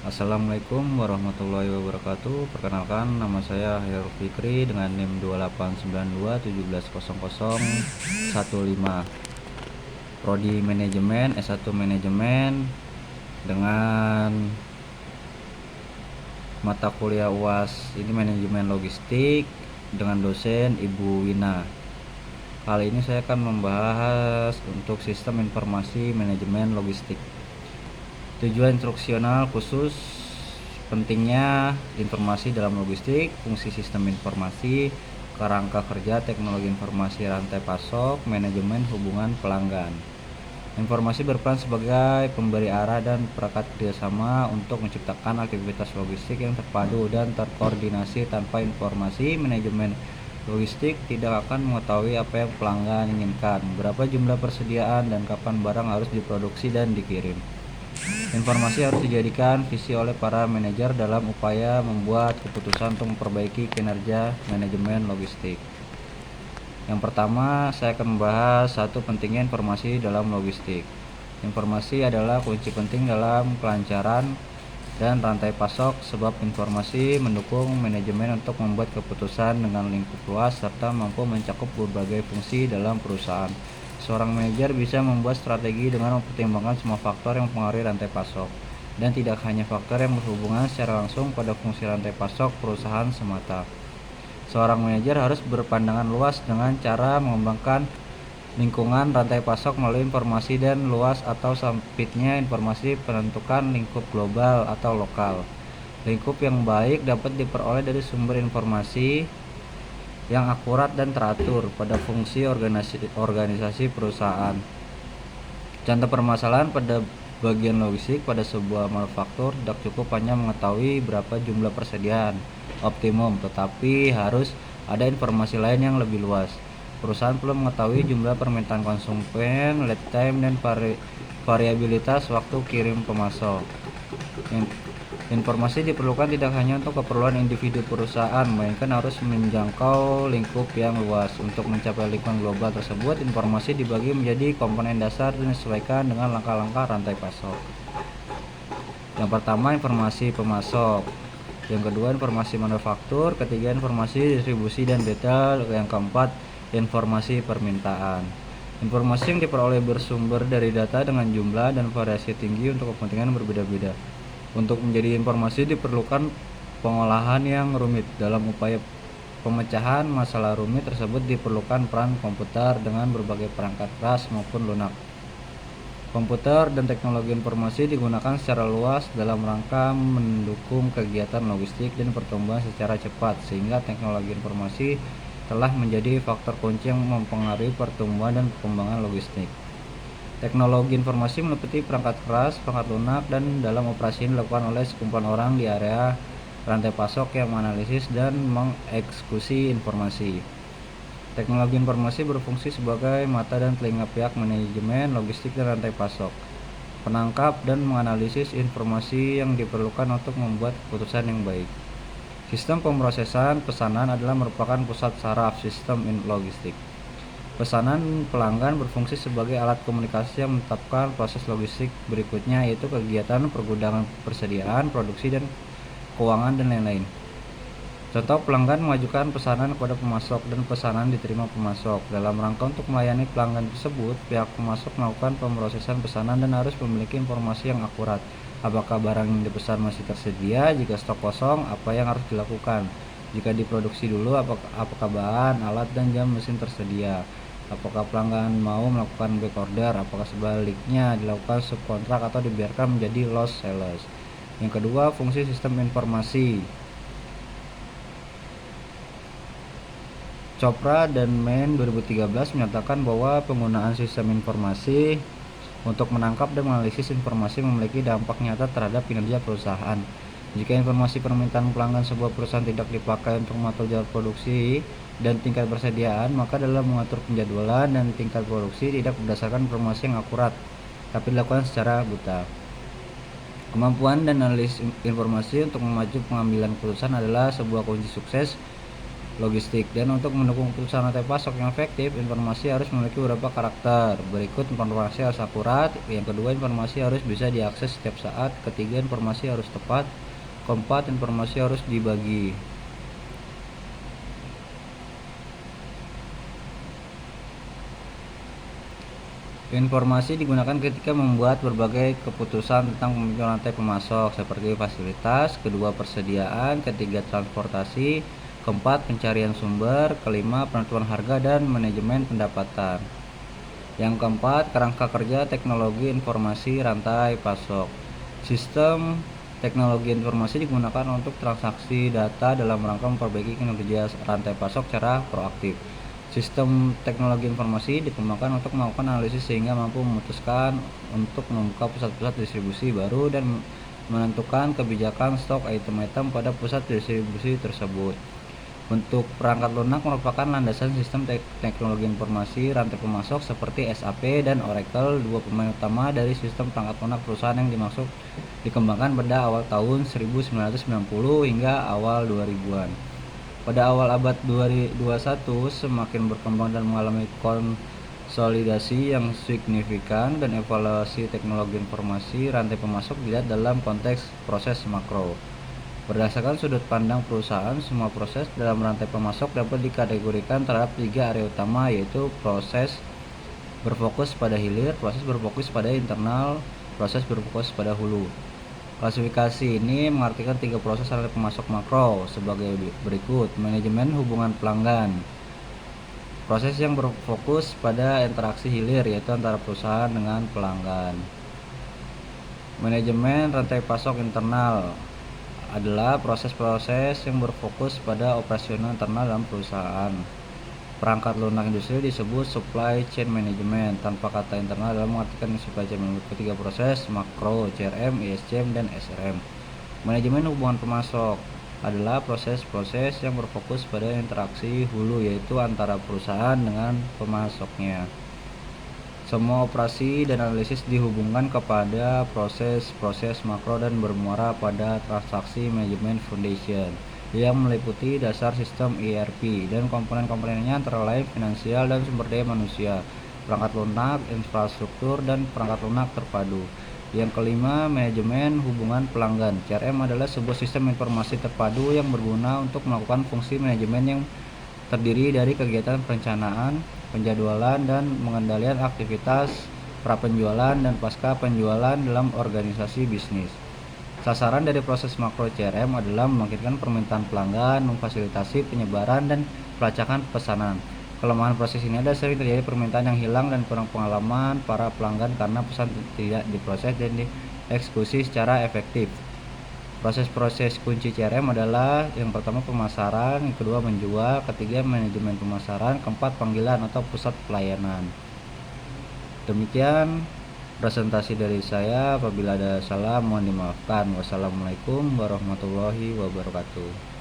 Assalamualaikum warahmatullahi wabarakatuh. Perkenalkan, nama saya Heru Fikri dengan NIM 2892170015. Prodi Manajemen, S1 Manajemen dengan mata kuliah UAS ini Manajemen Logistik dengan dosen Ibu Wina. Kali ini saya akan membahas untuk Sistem Informasi Manajemen Logistik. Tujuan instruksional khusus: pentingnya informasi dalam logistik, fungsi sistem informasi, kerangka kerja teknologi informasi rantai pasok, manajemen hubungan pelanggan. Informasi berperan sebagai pemberi arah dan perangkat kerjasama untuk menciptakan aktivitas logistik yang terpadu dan terkoordinasi. Tanpa informasi, manajemen logistik tidak akan mengetahui apa yang pelanggan inginkan, berapa jumlah persediaan, dan kapan barang harus diproduksi dan dikirim. Informasi harus dijadikan visi oleh para manajer dalam upaya membuat keputusan untuk memperbaiki kinerja manajemen logistik. Yang pertama, saya akan membahas pentingnya informasi dalam logistik. Informasi adalah kunci penting dalam kelancaran dan rantai pasok, sebab informasi mendukung manajemen untuk membuat keputusan dengan lingkup luas serta mampu mencakup berbagai fungsi dalam perusahaan. Seorang manajer bisa membuat strategi dengan mempertimbangkan semua faktor yang mempengaruhi rantai pasok, dan tidak hanya faktor yang berhubungan secara langsung pada fungsi rantai pasok perusahaan semata. Seorang manajer harus berpandangan luas dengan cara mengembangkan lingkungan rantai pasok melalui informasi dan luas atau sempitnya informasi menentukan lingkup global atau lokal. Lingkup yang baik dapat diperoleh dari sumber informasi yang akurat dan teratur pada fungsi organisasi perusahaan. Contoh permasalahan pada bagian logistik: pada sebuah manufaktur tidak cukup hanya mengetahui berapa jumlah persediaan optimum, tetapi harus ada informasi lain yang lebih luas. Perusahaan perlu mengetahui jumlah permintaan konsumen, lead time, dan variabilitas waktu kirim pemasok. Informasi diperlukan tidak hanya untuk keperluan individu perusahaan, melainkan harus menjangkau lingkup yang luas. Untuk mencapai lingkungan global tersebut, informasi dibagi menjadi komponen dasar dan disesuaikan dengan langkah-langkah rantai pasok. Yang pertama, informasi pemasok. Yang kedua, informasi manufaktur. Ketiga, informasi distribusi dan detail. Yang keempat, informasi permintaan. Informasi yang diperoleh bersumber dari data dengan jumlah dan variasi tinggi untuk kepentingan berbeda-beda. Untuk menjadi informasi diperlukan pengolahan yang rumit. Dalam upaya pemecahan masalah rumit tersebut diperlukan peran komputer dengan berbagai perangkat keras maupun lunak. Komputer dan teknologi informasi digunakan secara luas dalam rangka mendukung kegiatan logistik dan pertumbuhan secara cepat, sehingga teknologi informasi telah menjadi faktor kunci yang mempengaruhi pertumbuhan dan perkembangan logistik. Teknologi informasi meliputi perangkat keras, perangkat lunak, dan dalam operasi ini dilakukan oleh sekumpulan orang di area rantai pasok yang menganalisis dan mengeksekusi informasi. Teknologi informasi berfungsi sebagai mata dan telinga pihak manajemen logistik dan rantai pasok, penangkap dan menganalisis informasi yang diperlukan untuk membuat keputusan yang baik. Sistem pemrosesan pesanan adalah merupakan pusat saraf sistem logistik. Pesanan pelanggan berfungsi sebagai alat komunikasi yang menetapkan proses logistik berikutnya, yaitu kegiatan pergudangan, persediaan, produksi, dan keuangan, dan lain-lain. Contoh, pelanggan mengajukan pesanan kepada pemasok dan pesanan diterima pemasok. Dalam rangka untuk melayani pelanggan tersebut, pihak pemasok melakukan pemrosesan pesanan dan harus memiliki informasi yang akurat. Apakah barang yang dipesan masih tersedia? Jika stok kosong, apa yang harus dilakukan? Jika diproduksi dulu, apakah bahan, alat, dan jam mesin tersedia? Apakah pelanggan mau melakukan back order? Apakah sebaliknya dilakukan subkontrak atau dibiarkan menjadi lost sales? Yang kedua, fungsi sistem informasi. Chopra dan Mann 2013 menyatakan bahwa penggunaan sistem informasi untuk menangkap dan menganalisis informasi memiliki dampak nyata terhadap kinerja perusahaan. Jika informasi permintaan pelanggan sebuah perusahaan tidak dipakai untuk mengatur jadwal produksi dan tingkat persediaan, maka dalam mengatur penjadwalan dan tingkat produksi tidak berdasarkan informasi yang akurat, tapi dilakukan secara buta. Kemampuan dan analisis informasi untuk memacu pengambilan keputusan adalah sebuah kunci sukses logistik. Dan untuk mendukung keputusan rantai pasok yang efektif, informasi harus memiliki beberapa karakter. Berikut, informasi harus akurat. Yang kedua, informasi harus bisa diakses setiap saat. Ketiga, informasi harus tepat. Keempat, informasi harus dibagi. Informasi digunakan ketika membuat berbagai keputusan tentang pembentukan rantai pemasok seperti fasilitas, kedua persediaan, ketiga transportasi, keempat pencarian sumber, kelima penentuan harga dan manajemen pendapatan. Yang keempat, kerangka kerja teknologi informasi rantai pasok. Sistem teknologi informasi digunakan untuk transaksi data dalam rangka memperbaiki kinerja rantai pasok secara proaktif. Sistem teknologi informasi dikembangkan untuk melakukan analisis sehingga mampu memutuskan untuk membuka pusat-pusat distribusi baru dan menentukan kebijakan stok item-item pada pusat distribusi tersebut. Bentuk perangkat lunak merupakan landasan sistem teknologi informasi rantai pemasok seperti SAP dan Oracle, dua pemain utama dari sistem perangkat lunak perusahaan yang dimaksud dikembangkan pada awal tahun 1990 hingga awal 2000-an. Pada awal abad 21 semakin berkembang dan mengalami konsolidasi yang signifikan, dan evaluasi teknologi informasi rantai pemasok dilihat dalam konteks proses makro. Berdasarkan sudut pandang perusahaan, semua proses dalam rantai pemasok dapat dikategorikan terhadap 3 area utama, yaitu proses berfokus pada hilir, proses berfokus pada internal, proses berfokus pada hulu. Klasifikasi ini mengartikan 3 proses rantai pemasok makro sebagai berikut. Manajemen hubungan pelanggan. Proses yang berfokus pada interaksi hilir, yaitu antara perusahaan dengan pelanggan. Manajemen rantai pasok internal adalah proses-proses yang berfokus pada operasional internal dalam perusahaan. Perangkat lunak industri disebut supply chain management. Tanpa kata internal dalam mengartikan supply chain management, ketiga proses makro, CRM, ISCM, dan SRM. Manajemen hubungan pemasok adalah proses-proses yang berfokus pada interaksi hulu, yaitu antara perusahaan dengan pemasoknya. Semua operasi dan analisis dihubungkan kepada proses-proses makro dan bermuara pada transaksi manajemen foundation yang meliputi dasar sistem ERP dan komponen-komponennya antara lain finansial dan sumber daya manusia, perangkat lunak, infrastruktur, dan perangkat lunak terpadu. Yang kelima, manajemen hubungan pelanggan. CRM adalah sebuah sistem informasi terpadu yang berguna untuk melakukan fungsi manajemen yang terdiri dari kegiatan perencanaan, penjadwalan, dan pengendalian aktivitas pra-penjualan dan pasca penjualan dalam organisasi bisnis. Sasaran dari proses makro CRM adalah membangkitkan permintaan pelanggan, memfasilitasi penyebaran dan pelacakan pesanan. Kelemahan proses ini adalah sering terjadi permintaan yang hilang dan kurang pengalaman para pelanggan karena pesan tidak diproses dan dieksekusi secara efektif. Proses-proses kunci CRM adalah yang pertama pemasaran, yang kedua menjual, ketiga manajemen pemasaran, keempat panggilan atau pusat pelayanan. Demikian presentasi dari saya. Apabila ada salah mohon dimaafkan. Wassalamualaikum warahmatullahi wabarakatuh.